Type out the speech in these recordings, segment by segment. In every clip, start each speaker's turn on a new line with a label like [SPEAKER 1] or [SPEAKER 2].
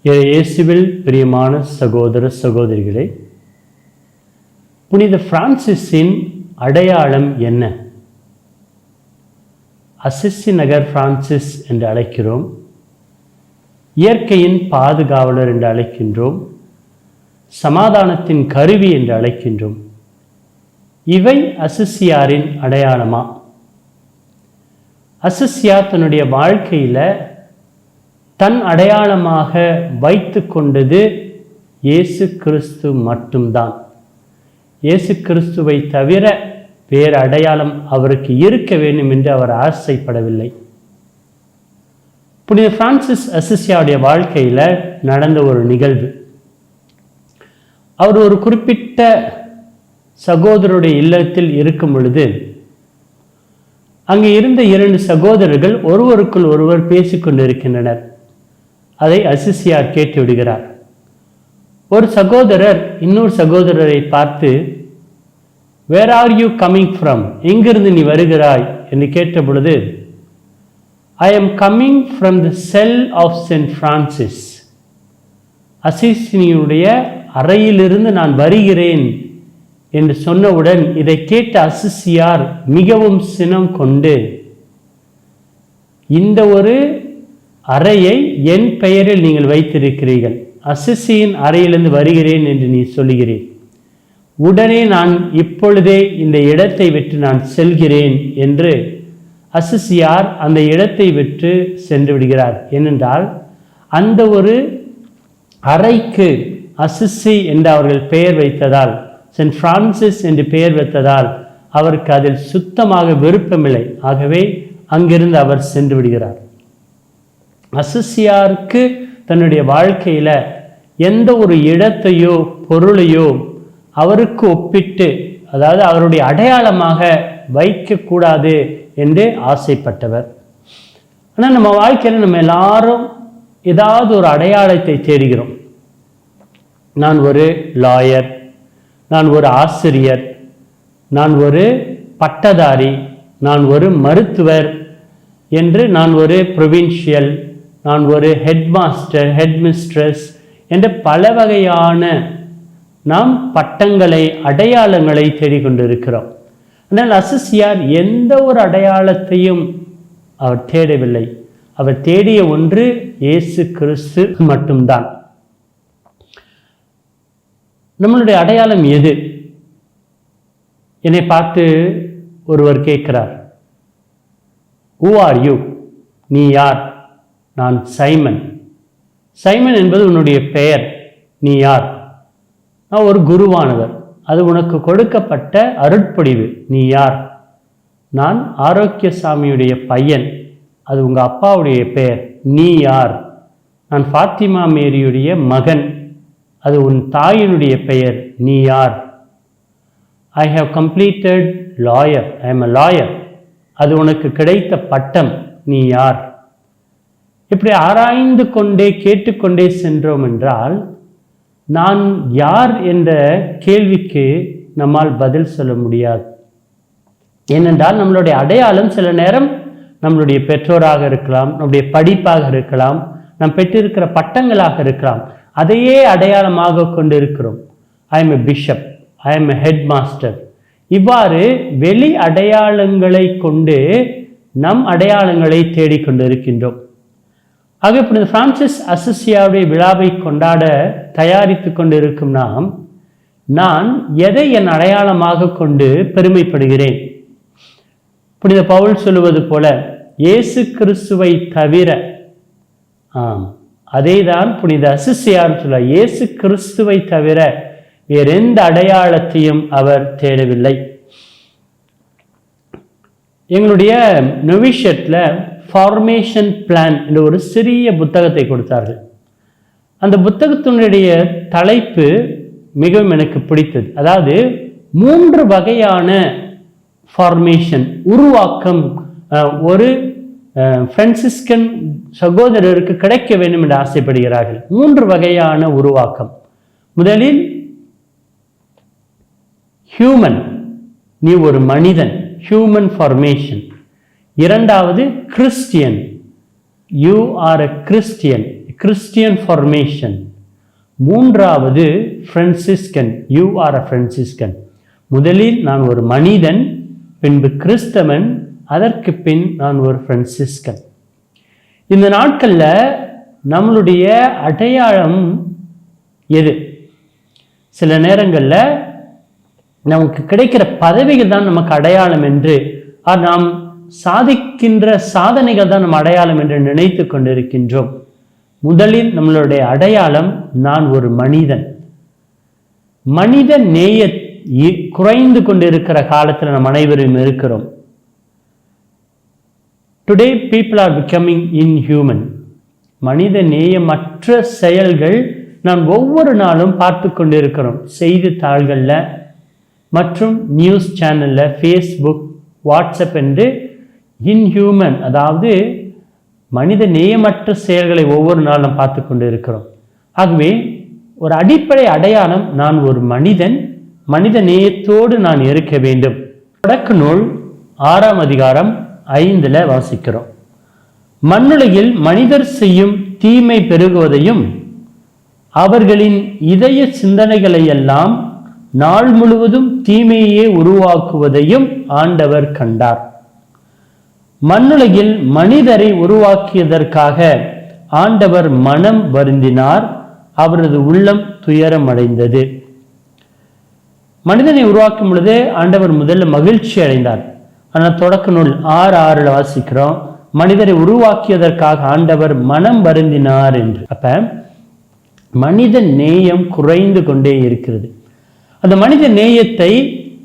[SPEAKER 1] இயேசுவில் பிரியமான சகோதர சகோதரிகளே, புனித பிரான்சிஸின் அடையாளம் என்ன? அசிசி நகர் பிரான்சிஸ் என்று அழைக்கிறோம், இயற்கையின் பாதுகாவலர் என்று அழைக்கின்றோம், சமாதானத்தின் கருவி என்று அழைக்கின்றோம். இவை அசிசியாரின் அடையாளமா? அசிசியார் தன்னுடைய வாழ்க்கையில் தன் அடையாளமாக வைத்து கொண்டது இயேசு கிறிஸ்து மட்டும்தான். இயேசு கிறிஸ்துவை தவிர வேறு அடையாளம் அவருக்கு இருக்க வேண்டும் என்று அவர் ஆசைப்படவில்லை. புனித பிரான்சிஸ் அசிசியாருடைய வாழ்க்கையில் நடந்த ஒரு நிகழ்வு. அவர் ஒரு குறிப்பிட்ட சகோதரருடைய இல்லத்தில் இருக்கும் பொழுது அங்கே இருந்த 2 சகோதரர்கள் ஒருவருக்குள் ஒருவர் பேசிக்கொண்டிருக்கின்றனர். அதை அசிசியார் கேட்டு விடுகிறார். ஒரு சகோதரர் இன்னொரு சகோதரரை பார்த்து, where are you coming from, எங்கிருந்து நீ வருகிறாய் என்று கேட்ட பொழுது, I am coming from the cell of Saint Francis, அசிசினியுடைய அறையிலிருந்து நான் வருகிறேன் என்று சொன்னவுடன் இதை கேட்ட அசிசியார் மிகவும் சினம் கொண்டு, இந்த ஒரு அறையை என் பெயரில் நீங்கள் வைத்திருக்கிறீர்கள், அசிசியின் அறையிலிருந்து வருகிறேன் என்று நீ சொல்லுகிறேன், உடனே நான் இப்பொழுதே இந்த இடத்தை விட்டு நான் செல்கிறேன் என்று அசிசியார் அந்த இடத்தை விட்டு சென்று விடுகிறார். ஏனென்றால் அந்த ஒரு அறைக்கு அசிசி என்று அவர்கள் பெயர் வைத்ததால், சென்ட் பிரான்சிஸ் என்று பெயர் வைத்ததால் அவருக்கு அதில் சுத்தமாக விருப்பமில்லை. ஆகவே அங்கிருந்து அவர் சென்று விடுகிறார். அசிசியாருக்கு தன்னுடைய வாழ்க்கையில் எந்த ஒரு இடத்தையோ பொருளையோ அவருக்கு ஒப்பிட்டு, அதாவது அவருடைய அடையாளமாக வைக்கக்கூடாது என்று ஆசைப்பட்டவர். ஆனால் நம்ம வாழ்க்கையில் நம்ம எல்லாரும் ஏதாவது ஒரு அடையாளத்தை தேடுகிறோம். நான் ஒரு லாயர், நான் ஒரு ஆசிரியர், நான் ஒரு பட்டதாரி, நான் ஒரு மருத்துவர் என்று, நான் ஒரு ப்ரொவின்ஷியல், நான் ஒரு ஹெட்மாஸ்டர், ஹெட்மிஸ்ட்ரஸ் என்ற பல வகையான நாம் பட்டங்களை, அடையாளங்களை தேடிக்கொண்டிருக்கிறோம். ஆனால் அசிசியார் எந்த ஒரு அடையாளத்தையும் அவர் தேடவில்லை. அவர் தேடிய ஒன்று இயேசு கிறிஸ்து மட்டும்தான். நம்மளுடைய அடையாளம் எது? என்னை பார்த்து ஒருவர் கேட்கிறார், ஹூ ஆர் யூ, நீ யார்? நான் சைமன். சைமன் என்பது உன்னுடைய பெயர். நீ யார்? நான் ஒரு குருவானவர், அது உனக்கு கொடுக்கப்பட்ட அருட்பொழிவு. நீ யார்? நான் ஆரோக்கியசாமியுடைய பையன், அது உங்கள் அப்பாவுடைய பெயர். நீ யார்? நான் ஃபாத்திமா மேரியுடைய மகன், அது உன் தாயினுடைய பெயர். நீ யார்? I have completed lawyer, I am a lawyer, அது உனக்கு கிடைத்த பட்டம். நீ யார்? இப்படி ஆராய்ந்து கொண்டே கேட்டுக்கொண்டே சென்றோம் என்றால், நான் யார் என்ற கேள்விக்கு நம்மால் பதில் சொல்ல முடியாது. ஏனென்றால் நம்மளுடைய அடையாளம் சில நேரம் நம்மளுடைய பெற்றோராக இருக்கலாம், நம்முடைய படிப்பாக இருக்கலாம், நாம் பெற்றிருக்கிற பட்டங்களாக இருக்கலாம். அதையே அடையாளமாக கொண்டு இருக்கிறோம். I am a bishop, I am a head master. இவ்வாறு வெளி அடையாளங்களை கொண்டு நம் அடையாளங்களை தேடிக்கொண்டு இருக்கின்றோம். ஆக புனித பிரான்சிஸ் அசிசியாருடைய விழாவை கொண்டாட தயாரித்து கொண்டு இருக்கும் நாம், நான் எதை என் அடையாளமாக கொண்டு பெருமைப்படுகிறேன்? புனித பவுல் சொல்லுவது போல, இயேசு கிறிஸ்துவை தவிர, அதே தான் புனித அசிசியார் சொல்ல, இயேசு கிறிஸ்துவை தவிர வேற எந்த அடையாளத்தையும் அவர் தேடவில்லை. எங்களுடைய நொவிஷியட்ல ஃபார்மேஷன் பிளான் என்ற ஒரு சிறிய புத்தகத்தை கொடுத்தார்கள். அந்த புத்தகத்தினுடைய தலைப்பு மிகவும் எனக்கு பிடித்தது. அதாவது 3 வகையான ஃபார்மேஷன், உருவாக்கம் ஒரு பிரான்சிஸ்கன் சகோதரருக்கு கிடைக்க வேண்டும் என்று ஆசைப்படுகிறார்கள். 3 வகையான உருவாக்கம். முதலில் ஹியூமன், நீ ஒரு மனிதன், ஹியூமன் ஃபார்மேஷன். இரண்டாவது Christian, you are a Christian, Christian formation. மூன்றாவது Franciscan. You are a Franciscan. முதலில் நான் ஒரு மனிதன், பின்பு கிறிஸ்தவன், அதற்கு பின் நான் ஒரு பிரான்சிஸ்கன். இந்த நாட்கள்ல நம்மளுடைய அடையாளம் எது? சில நேரங்கள்ல நமக்கு கிடைக்கிற பதவிகள் தான் நமக்கு அடையாளம் என்று, நாம் சாதிக்கின்ற சாதனைகள் தான் நம்ம அடையாளம் என்று நினைத்து கொண்டிருக்கின்றோம். முதலில் நம்மளுடைய அடையாளம் நான் ஒரு மனிதன். மனித நேய குறைந்து கொண்டிருக்கிற காலத்தில் நம் அனைவரும் இருக்கிறோம். Today people are becoming inhuman. மனித நேயமற்ற செயல்கள் நாம் ஒவ்வொரு நாளும் பார்த்து கொண்டிருக்கிறோம். செய்தித்தாள்களில் மற்றும் நியூஸ் சேனலில், ஃபேஸ்புக், வாட்ஸ்அப் என்று இன்ஹியூமன், அதாவது மனித நேயமற்ற செயல்களை ஒவ்வொரு நாளும் பார்த்து கொண்டு இருக்கிறோம். ஆகவே ஒரு அடிப்படை அடையாளம் நான் ஒரு மனிதன், மனித நேயத்தோடு நான் இருக்க வேண்டும். தொடக்க நூல் 6ஆம் அதிகாரம் 5 வாசிக்கிறோம். மண்ணுலகில் மனிதர் செய்யும் தீமை பெருகுவதையும் அவர்களின் இதய சிந்தனைகளை எல்லாம் நாள் முழுவதும் தீமையே உருவாக்குவதையும் ஆண்டவர் கண்டார். மண்ணுலகில் மனிதரை உருவாக்கியதற்காக ஆண்டவர் மனம் வருந்தினார். அவரது உள்ளம் துயரம் அடைந்தது. மனிதனை உருவாக்கும் பொழுது ஆண்டவர் முதல்ல மகிழ்ச்சி அடைந்தார். ஆனால் தொடக்க நூல் 6:6 வாசிக்கிறோம், மனிதரை உருவாக்கியதற்காக ஆண்டவர் மனம் வருந்தினார் என்று. அப்ப மனித நேயம் குறைந்து கொண்டே இருக்கிறது. அந்த மனித நேயத்தை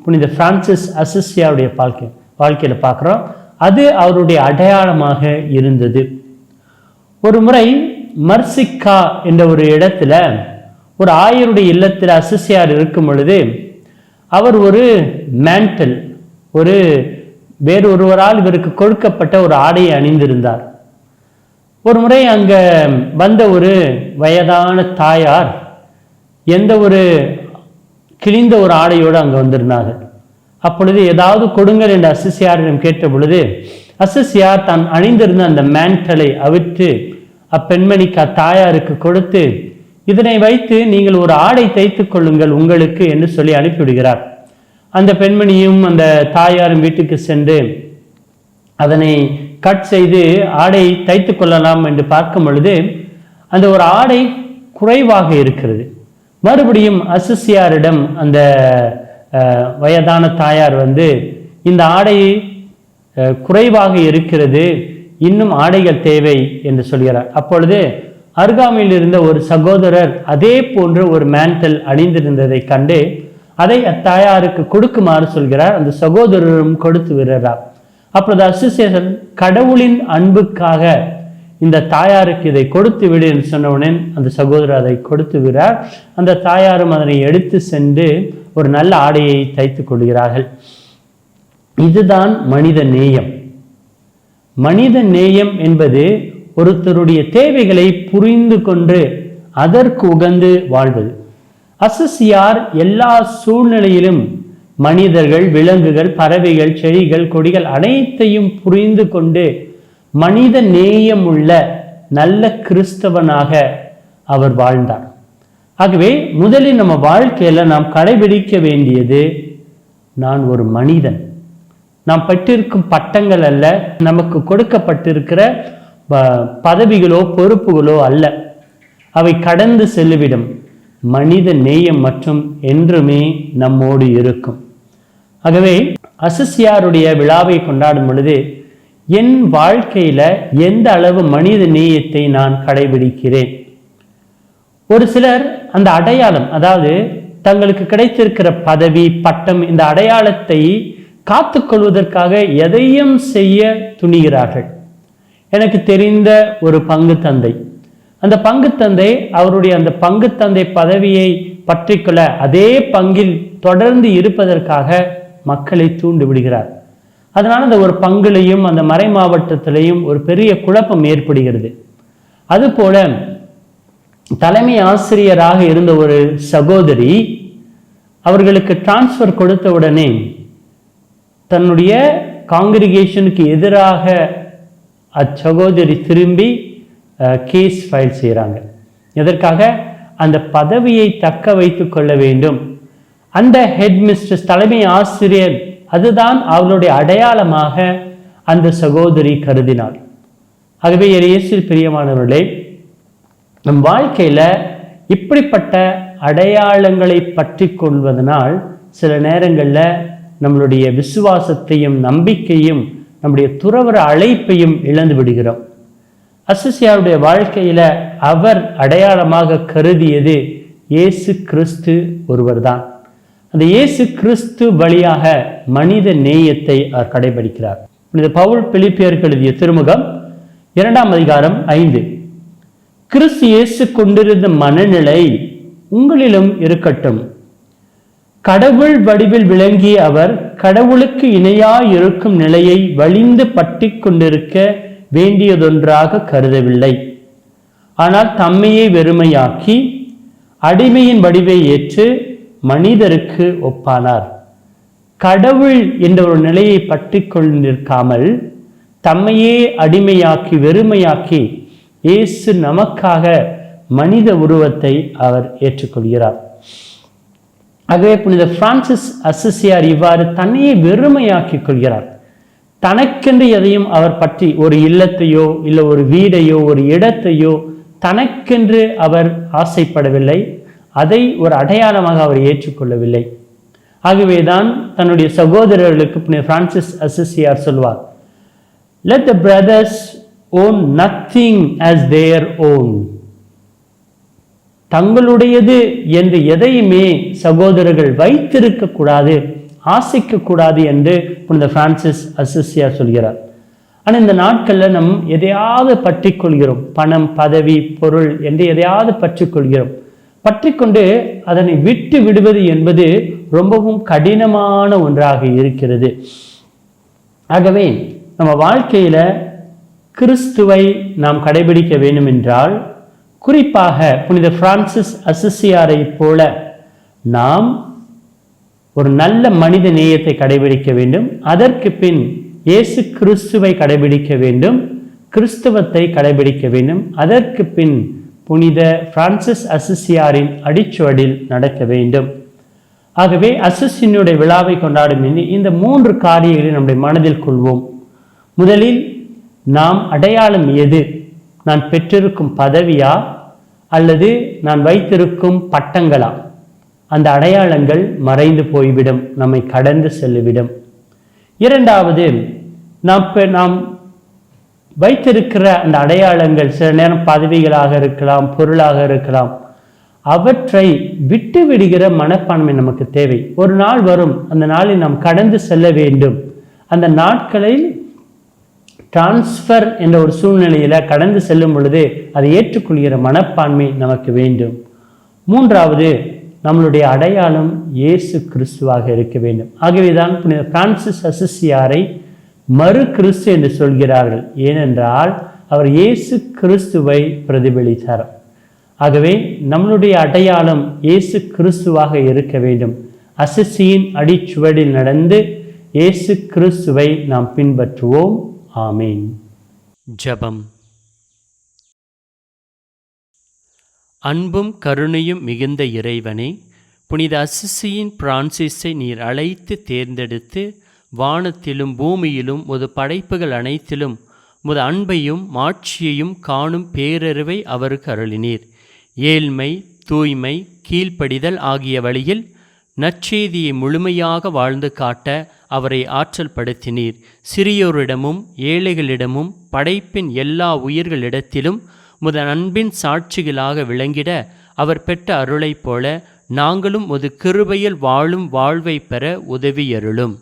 [SPEAKER 1] புனித பிரான்சிஸ் அசிசியாவுடைய வாழ்க்கையில பார்க்கிறோம். அது அவருடைய அடையாளமாக இருந்தது. ஒரு முறை மர்சிக்கா என்ற ஒரு இடத்துல ஒரு ஆயருடைய இல்லத்தில் அசிசியார் இருக்கும் பொழுது அவர் ஒரு மேண்டல், வேறொருவரால் இவருக்கு கொடுக்கப்பட்ட ஒரு ஆடையை அணிந்திருந்தார். ஒரு முறை அங்க வந்த ஒரு வயதான தாயார் எந்த ஒரு கிழிந்த ஒரு ஆடையோடு அங்க வந்திருந்தார்கள். அப்பொழுது ஏதாவது கொடுங்கள் என்று அசிசியாரிடம் கேட்ட பொழுது அசிசியார் தான் அணிந்திருந்த அந்த மேண்டலை அவிட்டு அப்பெண்மணிக்கு அத்தாயாருக்கு கொடுத்து, இதனை வைத்து நீங்கள் ஒரு ஆடை தைத்துக் கொள்ளுங்கள் உங்களுக்கு என்று சொல்லி அனுப்பிவிடுகிறார். அந்த பெண்மணியும் அந்த தாயாரும் வீட்டுக்கு சென்று அதனை கட் செய்து ஆடை தைத்து கொள்ளலாம் என்று பார்க்கும் பொழுது அந்த ஒரு ஆடை குறைவாக இருக்கிறது. மறுபடியும் அசிசியாரிடம் அந்த வயதான தாயார் வந்து, இந்த ஆடை குறைவாக இருக்கிறது, இன்னும் ஆடைகள் தேவை என்று சொல்கிறார். அப்பொழுது அருகாமையில் இருந்த ஒரு சகோதரர் அதே போன்ற ஒரு மேண்டல் அணிந்திருந்ததை கண்டு அதை அத்தாயாருக்கு கொடுக்குமாறு சொல்கிறார். அந்த சகோதரரும் கொடுத்து விடுறார். அப்பொழுது அசிசியர் கடவுளின் அன்புக்காக இந்த தாயாருக்கு இதை கொடுத்து விடு என்று சொன்னவுடன் அந்த சகோதரர் அதை கொடுத்து விடுறார். அந்த தாயாரும் அதனை எடுத்து சென்று ஒரு நல்ல ஆடையை தைத்துக் கொள்கிறார்கள். இதுதான் மனித நேயம். மனித நேயம் என்பது ஒருத்தருடைய தேவைகளை புரிந்து கொண்டு அதற்கு உகந்து வாழ்வது. அசிசியார் எல்லா சூழ்நிலையிலும் மனிதர்கள், விலங்குகள், பறவைகள், செடிகள், கொடிகள் அனைத்தையும் புரிந்து கொண்டு மனித நேயம் உள்ள நல்ல கிறிஸ்தவனாக அவர் வாழ்ந்தார். ஆகவே முதலில் நம்ம வாழ்க்கையில நாம் கடைபிடிக்க வேண்டியது, நான் ஒரு மனிதன். நாம் பெற்றிருக்கும் பட்டங்கள் அல்ல, நமக்கு கொடுக்கப்பட்டிருக்கிற பதவிகளோ பொறுப்புகளோ அல்ல, அவை கடந்து செல்லுவிடும். மனித நேயம் மற்றும் என்றுமே நம்மோடு இருக்கும். ஆகவே அசிசியாருடைய விழாவை கொண்டாடும் பொழுது என் வாழ்க்கையில எந்த அளவு மனித நேயத்தை நான் கடைபிடிக்கிறேன்? ஒரு சிலர் அந்த அடையாளம், அதாவது தங்களுக்கு கிடைத்திருக்கிற பதவி, பட்டம், இந்த அடையாளத்தை காத்துக்கொள்வதற்காக எதையும் செய்ய துணிகிறார்கள். எனக்கு தெரிந்த ஒரு பங்கு தந்தை, அந்த பங்கு தந்தை அவருடைய அந்த பங்கு தந்தை பதவியை பற்றிக்கொள்ள அதே பங்கில் தொடர்ந்து இருப்பதற்காக மக்களை தூண்டி விடுகிறார். அதனால அந்த ஒரு பங்குலையும் அந்த மறை மாவட்டத்திலையும் ஒரு பெரிய குழப்பம் ஏற்படுகிறது. அதுபோல தலைமை ஆசிரியராக இருந்த ஒரு சகோதரி அவர்களுக்கு டிரான்ஸ்ஃபர் கொடுத்த உடனே தன்னுடைய காங்கிரிகேஷனுக்கு எதிராக அச்சகோதரி திரும்பி கேஸ் ஃபைல் செய்கிறாங்க. எதற்காக? அந்த பதவியை தக்க வைத்து கொள்ள வேண்டும். அந்த ஹெட் மிஸ்ட்ரஸ், தலைமை ஆசிரியர், அதுதான் அவளுடைய அடையாளமாக அந்த சகோதரி கருதினாள். ஆகவே இயேசுவில் பிரியமானவர்களே, நம் வாழ்க்கையில் இப்படிப்பட்ட அடையாளங்களை பற்றி கொள்வதனால் சில நேரங்களில் நம்மளுடைய விசுவாசத்தையும் நம்பிக்கையும் நம்முடைய துறவற அழைப்பையும் இழந்து விடுகிறோம். அசசியாருடைய வாழ்க்கையில் அவர் அடையாளமாக கருதியது இயேசு கிறிஸ்து ஒருவர்தான். அந்த இயேசு கிறிஸ்து வழியாக மனித நேயத்தை அவர் கடைபிடிக்கிறார். புனித பவுல் பிலிப்பியருக்கு எழுதிய திருமுகம் 2ஆம் அதிகாரம் 5, கிறிஸ்து இயேசு கொண்டிருந்த மனநிலை உங்களிலும் இருக்கட்டும். கடவுள் வடிவில் விளங்கிய அவர் கடவுளுக்கு இணையாய் இருக்கும் நிலையை வலிந்து பற்றி கொண்டிருக்க வேண்டியதொன்றாக கருதவில்லை. ஆனால் தம்மையை வெறுமையாக்கி அடிமையின் வடிவை ஏற்று மனிதருக்கு ஒப்பானார். கடவுள் என்ற ஒரு நிலையை பற்றி கொண்டிருக்காமல் தம்மையே அடிமையாக்கி வெறுமையாக்கி இயேசு நமக்காக மனித உருவத்தை அவர் ஏற்றுக்கொள்கிறார். ஆகவே புனித பிரான்சிஸ் அசிசியார் இவ்வாறு தன்னையே வெறுமையாக்கிக் கொள்கிறார். தனக்கென்று எதையும் அவர் பற்றி ஒரு இல்லத்தையோ இல்லை ஒரு வீடையோ ஒரு இடத்தையோ தனக்கென்று அவர் ஆசைப்படவில்லை. அதை ஒரு அடையாளமாக அவர் ஏற்றுக்கொள்ளவில்லை. ஆகவேதான் தன்னுடைய சகோதரர்களுக்கு புனித பிரான்சிஸ் அசிசியார் சொல்வார், let the brothers own nothing as their own. தங்களுடையது என்று எதையுமே சகோதரர்கள் வைத்திருக்க கூடாது, ஆசைக்க கூடாது என்று புனித பிரான்சிஸ் அசிசியார் சொல்கிறார். ஆனால் இந்த நாட்களில் நம் எதையாவது பற்றி கொள்கிறோம். பணம், பதவி, பொருள் என்று எதையாவது பற்றி கொள்கிறோம். பற்றி கொண்டு அதனை விட்டு விடுவது என்பது ரொம்பவும் கடினமான ஒன்றாக இருக்கிறது. ஆகவே நம்ம வாழ்க்கையில கிறிஸ்துவை நாம் கடைபிடிக்க வேண்டும் என்றால், குறிப்பாக புனித பிரான்சிஸ் அசிசியாரை போல நாம் ஒரு நல்ல மனித நேயத்தை கடைபிடிக்க வேண்டும். அதற்கு பின் இயேசு கிறிஸ்துவை கடைபிடிக்க வேண்டும், கிறிஸ்துவத்தை கடைபிடிக்க வேண்டும். அதற்கு பின் புனித பிரான்சிஸ் அசிசியாரின் அடிச்சுவடில் நடக்க வேண்டும். ஆகவே அசிசியினுடைய விழாவை கொண்டாடும் இந்த 3 காரியங்களை நம்முடைய மனதில் கொள்வோம். முதலில் நாம் அடையாளம் எது? நான் பெற்றிருக்கும் பதவியா அல்லது நான் வைத்திருக்கும் பட்டங்களா? அந்த அடையாளங்கள் மறைந்து போய்விடும், நம்மை கடந்து செல்லிவிடும். இரண்டாவது, நாம் வைத்திருக்கிற அந்த அடையாளங்கள் சில நேரம் பதவிகளாக இருக்கலாம், பொருளாக இருக்கலாம். அவற்றை விட்டு விடுகிற மனப்பான்மை நமக்கு தேவை. ஒரு நாள் வரும், அந்த நாளில் நாம் கடந்து செல்ல வேண்டும். அந்த நாட்களில் டிரான்ஸ்ஃபர் என்ற ஒரு சூழ்நிலையில கடந்து செல்லும் பொழுது அதை ஏற்றுக்கொள்கிற மனப்பான்மை நமக்கு வேண்டும். மூன்றாவது, நம்மளுடைய அடையாளம் இயேசு கிறிஸ்துவாக இருக்க வேண்டும். ஆகவேதான் புனித பிரான்சிஸ் அசிசியாரை மறு கிறிஸ்து என்று சொல்கிறார்கள். ஏனென்றால் அவர் இயேசு கிறிஸ்துவை பிரதிபலித்தார். ஆகவே நம்மளுடைய அடையாளம் இயேசு கிறிஸ்துவாக இருக்க வேண்டும். அசிசியின் அடிச்சுவடில் நடந்து இயேசு கிறிஸ்துவை நாம் பின்பற்றுவோம். ஆமீன்.
[SPEAKER 2] ஜெபம். அன்பும் கருணையும் மிகுந்த இறைவனே, புனித அசிசியின் பிரான்சிஸை நீர் அழைத்து தேர்ந்தெடுத்து வானத்திலும் பூமியிலும் உமது படைப்புகள் அனைத்திலும் உமது அன்பையும் மாட்சியையும் காணும் பேரறிவை அவருக்கு அருளினீர். ஏழ்மை, தூய்மை, கீழ்ப்படிதல் ஆகிய வழியில் நற்செய்தியை முழுமையாக வாழ்ந்து காட்ட அவரை ஆற்றல் படுத்தினீர். சிறியோரிடமும் ஏழைகளிடமும் படைப்பின் எல்லா உயிர்களிடத்திலும் உமது அன்பின் சாட்சிகளாக விளங்கிட அவர் பெற்ற அருளைப் போல நாங்களும் உமது கிருபையில் வாழும் வாழ்வை பெற உதவியருளும்.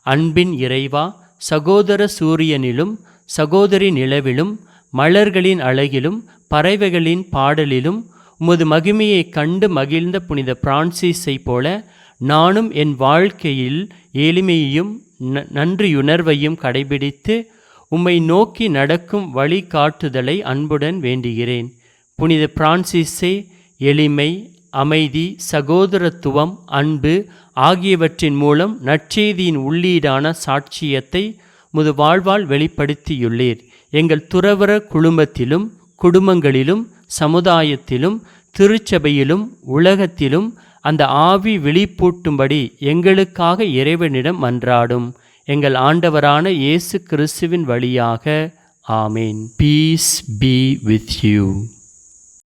[SPEAKER 2] அன்பின் இறைவா, சகோதர சூரியனிலும் சகோதரி நிலவிலும் மலர்களின் அழகிலும் பறவைகளின் பாடலிலும் உமது மகிமையை கண்டு மகிழ்ந்த புனித பிரான்சிஸை போல நானும் என் வாழ்க்கையில் எளிமையையும் நன்றியுணர்வையும் கடைபிடித்து உம்மை நோக்கி நடக்கும் வழிகாட்டுதலை அன்புடன் வேண்டுகிறேன். புனித பிரான்சிஸே, எளிமை, அமைதி, சகோதரத்துவம், அன்பு ஆகியவற்றின் மூலம் நற்செய்தியின் உள்ளீடான சாட்சியத்தை உமது வாழ்வால் வெளிப்படுத்தியுள்ளீர். எங்கள் துறவற குழுமத்திலும் குடும்பங்களிலும் சமுதாயத்திலும் திருச்சபையிலும் உலகத்திலும் அந்த ஆவி விழிப்பூட்டும்படி எங்களுக்காக இறைவனிடம் மன்றாடும் எங்கள் ஆண்டவரான இயேசு கிறிஸ்துவின் வழியாக. ஆமேன். Peace be with you.